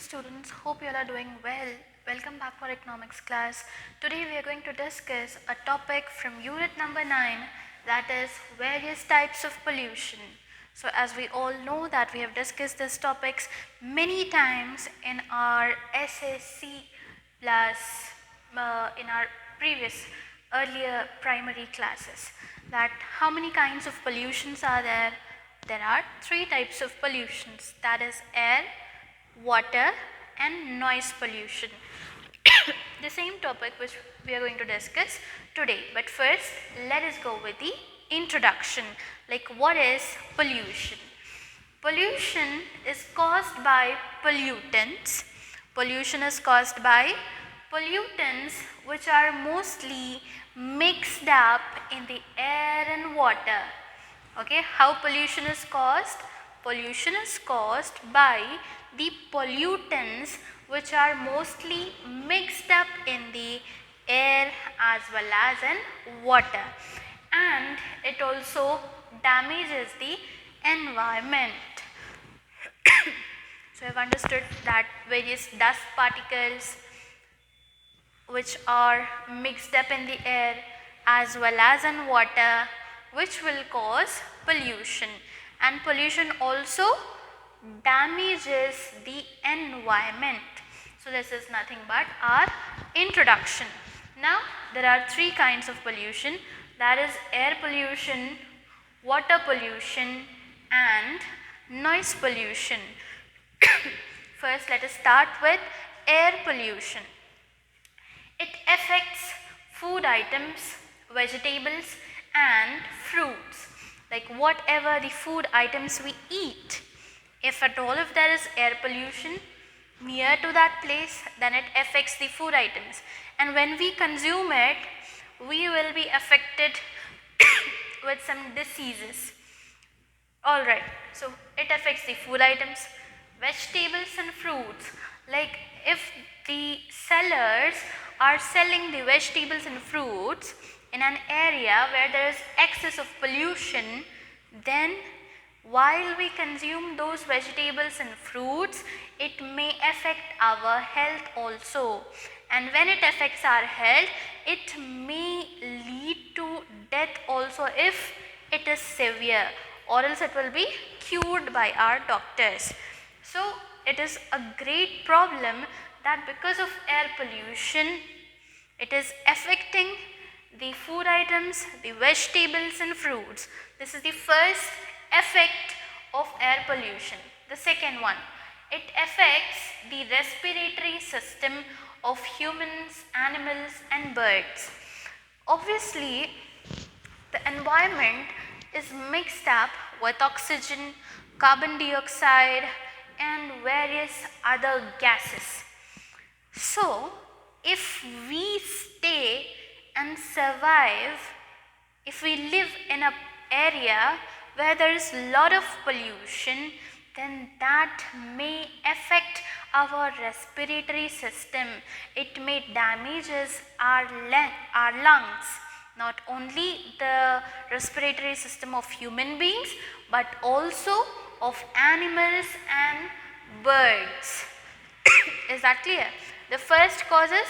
students, hope you all are doing well. Welcome back for economics class. Today we are going to discuss a topic from unit number 9, that is various types of pollution. So as we all know that we have discussed these topics many times in our SSC plus in our previous earlier primary classes, that how many kinds of pollutions are there. There are 3 types of pollutions, that is air, water and noise pollution. The same topic which we are going to discuss today. But first let us go with the introduction, like what is pollution. Pollution is caused by pollutants. Pollution is caused by pollutants which are mostly mixed up in the air and water. Okay, how pollution is caused? Pollution is caused by the pollutants which are mostly mixed up in the air as well as in water, and it also damages the environment. So I've understood that various dust particles which are mixed up in the air as well as in water, which will cause pollution, and pollution also damages the environment. So this is nothing but our introduction. Now there are 3 kinds of pollution, that is air pollution, water pollution and noise pollution. First let us start with air pollution. It affects food items, vegetables and fruits, like whatever the food items we eat. If at all if there is air pollution near to that place, then it affects the food items, and when we consume it, we will be affected with some diseases. Alright, so it affects the food items, vegetables and fruits, like if the sellers are selling the vegetables and fruits in an area where there is excess of pollution, then while we consume those vegetables and fruits, it may affect our health also, and when it affects our health, it may lead to death also if it is severe, or else it will be cured by our doctors. So it is a great problem that because of air pollution, it is affecting the food items, the vegetables and fruits. This is the first effect of air pollution. The second one, it affects the respiratory system of humans, animals and birds. Obviously, the environment is mixed up with oxygen, carbon dioxide and various other gases. So if we stay and survive, if we live in an area where there is lot of pollution, then that may affect our respiratory system. It may damages our lungs, not only the respiratory system of human beings but also of animals and birds. Is that clear? The first causes,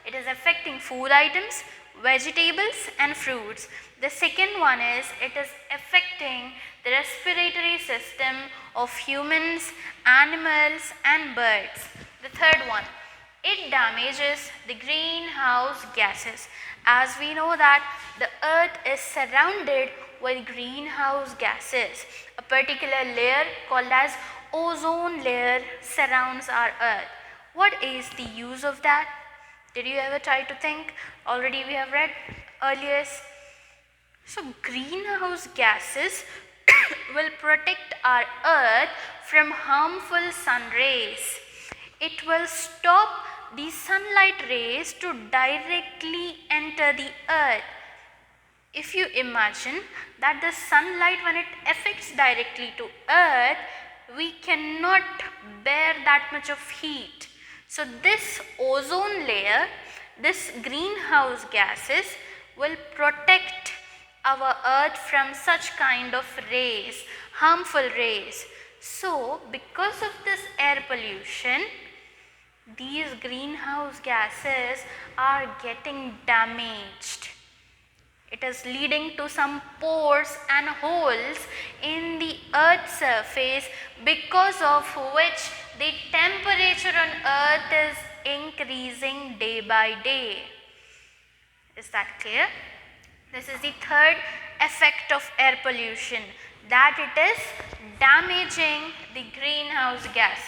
it is affecting food items, vegetables and fruits. The second one is it is affecting the respiratory system of humans, animals and birds. The third one, it damages the greenhouse gases. As we know that the earth is surrounded with greenhouse gases. A particular layer called as ozone layer surrounds our earth. What is the use of that? Did you ever try to think? Already we have read earlier. So greenhouse gases will protect our earth from harmful sun rays. It will stop the sunlight rays to directly enter the earth. If you imagine that the sunlight, when it affects directly to earth, we cannot bear that much of heat. So this ozone layer, this greenhouse gases will protect our earth from such kind of rays, harmful rays. So because of this air pollution, these greenhouse gases are getting damaged. It is leading to some pores and holes in the earth's surface, because of which the temperature on earth is increasing day by day. Is that clear? This is the third effect of air pollution, that it is damaging the greenhouse gases.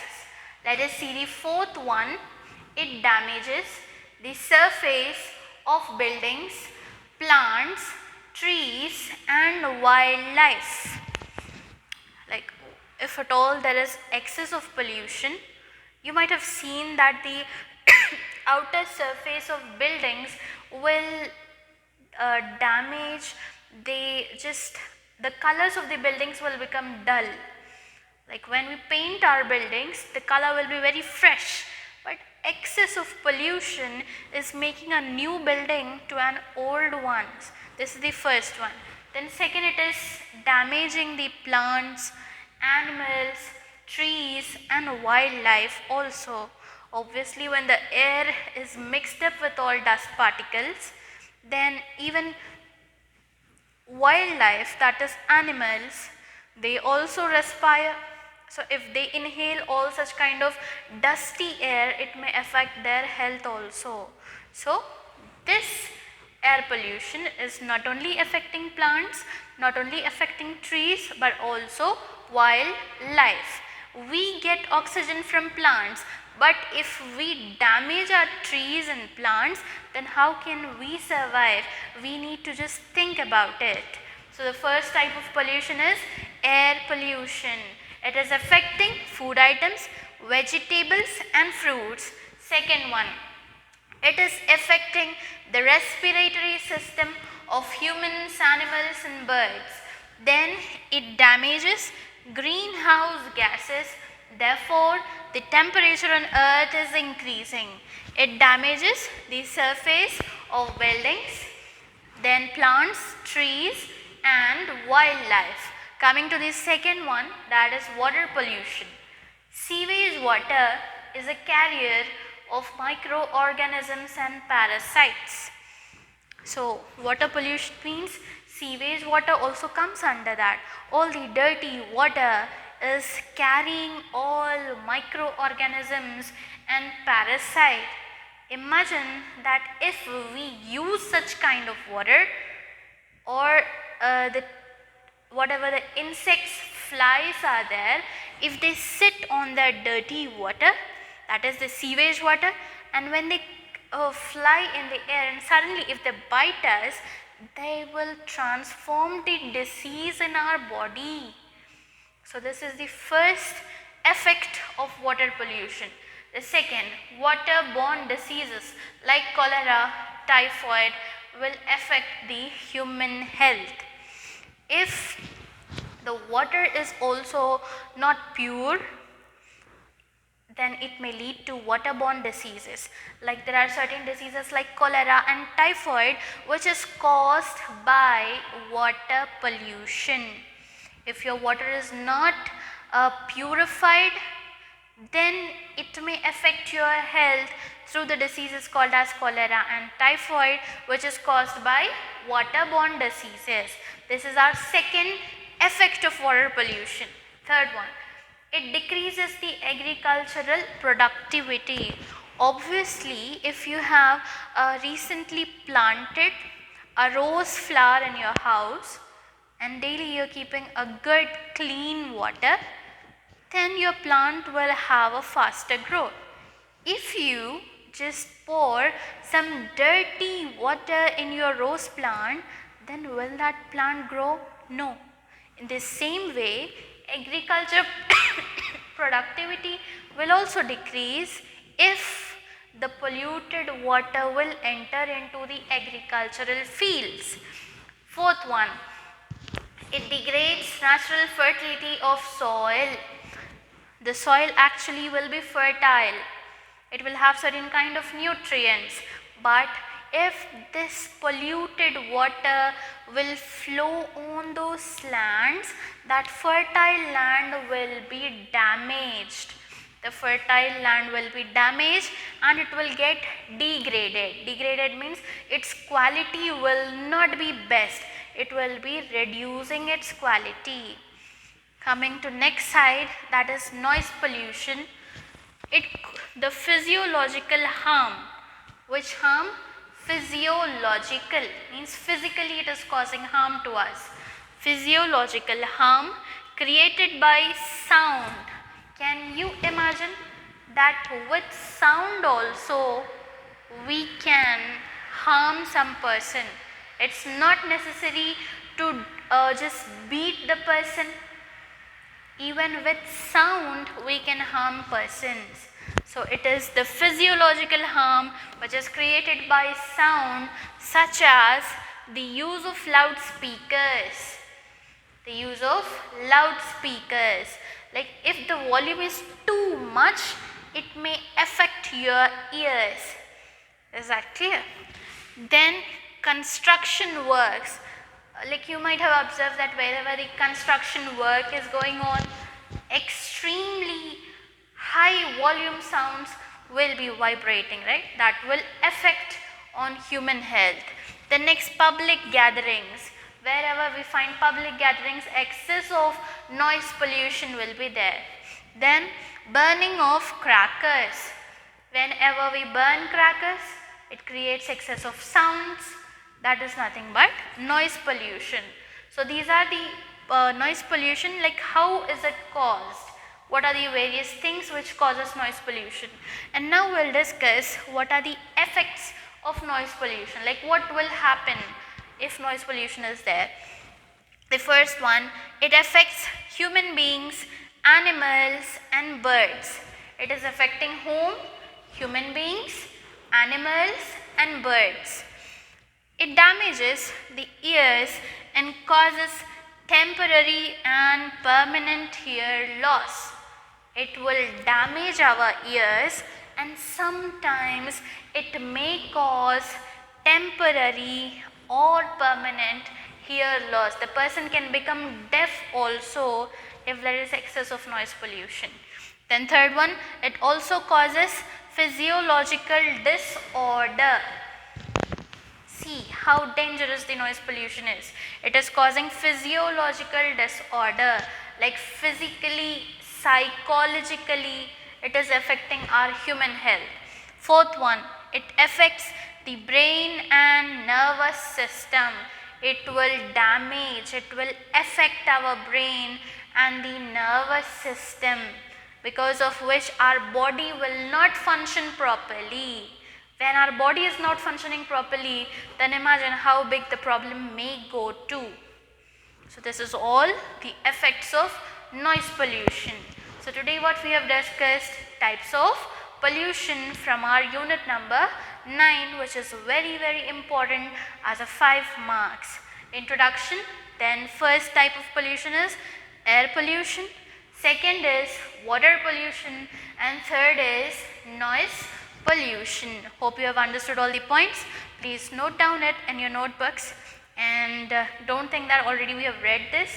Let us see the fourth one. It damages the surface of buildings, plants, trees and wildlife. Like, if at all there is excess of pollution, you might have seen that the outer surface of buildings will damage. The colors of the buildings will become dull. Like when we paint our buildings, the color will be very fresh, but excess of pollution is making a new building to an old one. This is the first one. Then second, it is damaging the plants, animals, trees and wildlife also. Obviously, when the air is mixed up with all dust particles, then even wildlife, that is animals, they also respire. So if they inhale all such kind of dusty air, it may affect their health also. So this air pollution is not only affecting plants, not only affecting trees, but also wildlife. We get oxygen from plants, but if we damage our trees and plants, then how can we survive? We need to just think about it. So the first type of pollution is air pollution. It is affecting food items, vegetables and fruits. Second one, it is affecting the respiratory system of humans, animals and birds. Then it damages greenhouse gases. Therefore, the temperature on earth is increasing. It damages the surface of buildings, then plants, trees and wildlife. Coming to the second one, that is water pollution. Sewage water is a carrier of microorganisms and parasites. So water pollution means sewage water also comes under that. All the dirty water is carrying all microorganisms and parasites. Imagine that if we use such kind of water, or whatever the insects, flies are there, if they sit on that dirty water, that is the sewage water, and when they fly in the air and suddenly if they bite us, they will transform the disease in our body. So this is the first effect of water pollution. The second, waterborne diseases like cholera, typhoid will affect the human health. If the water is also not pure, then it may lead to waterborne diseases. Like there are certain diseases like cholera and typhoid which is caused by water pollution. If your water is not purified, then it may affect your health through the diseases called as cholera and typhoid, which is caused by waterborne diseases. This is our second effect of water pollution. Third one, it decreases the agricultural productivity. Obviously, if you have recently planted a rose flower in your house and daily you are keeping a good clean water, then your plant will have a faster growth. If you just pour some dirty water in your rose plant, then will that plant grow? No. In the same way, agriculture productivity will also decrease if the polluted water will enter into the agricultural fields. Fourth one, it degrades natural fertility of soil. The soil actually will be fertile. It will have certain kind of nutrients, but if this polluted water will flow on those lands, that fertile land will be damaged. the fertile land will be damaged and it will get degraded. Degraded means its quality will not be best. It will be reducing its quality. Coming to next side, that is noise pollution. The physiological harm. Which harm? Physiological means physically it is causing harm to us. Physiological harm created by sound. Can you imagine that with sound also we can harm some person? It's not necessary to just beat the person. Even with sound we can harm persons. So it is the physiological harm which is created by sound, such as the use of loudspeakers. The use of loudspeakers. Like if the volume is too much, it may affect your ears. Is that clear? Then construction works. Like you might have observed that wherever the construction work is going on, extremely high volume sounds will be vibrating, right? That will affect on human health. The next, public gatherings. Wherever we find public gatherings, excess of noise pollution will be there. Then burning of crackers. Whenever we burn crackers, it creates excess of sounds. That is nothing but noise pollution. So these are the noise pollution. Like how is it caused? What are the various things which causes noise pollution? And now we'll discuss what are the effects of noise pollution. Like what will happen if noise pollution is there. The first one, it affects human beings, animals and birds. It is affecting whom? Human beings, animals and birds. It damages the ears and causes temporary and permanent hear loss. It will damage our ears and sometimes it may cause temporary or permanent hear loss. The person can become deaf also if there is excess of noise pollution. Then third one, it also causes physiological disorder. See how dangerous the noise pollution is. It is causing physiological disorder, like physically, psychologically, it is affecting our human health. Fourth one, it affects the brain and nervous system. It will damage, it will affect our brain and the nervous system, because of which our body will not function properly. When our body is not functioning properly, then imagine how big the problem may go to. So this is all the effects of noise pollution. So today what we have discussed, types of pollution from our unit number 9, which is very important as a 5 marks. Introduction, then first type of pollution is air pollution, second is water pollution and third is noise pollution. Hope you have understood all the points. Please note down it in your notebooks and don't think that already we have read this.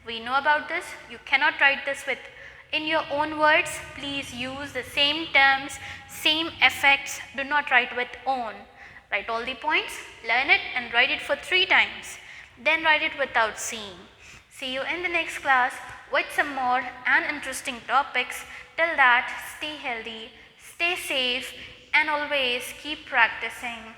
We know about this. You cannot write this in your own words. Please use the same terms, same effects. Do not write with own. Write all the points, learn it and write it for 3 times. Then write it without seeing. See you in the next class with some more and interesting topics. Till that, stay healthy, stay safe and always keep practicing.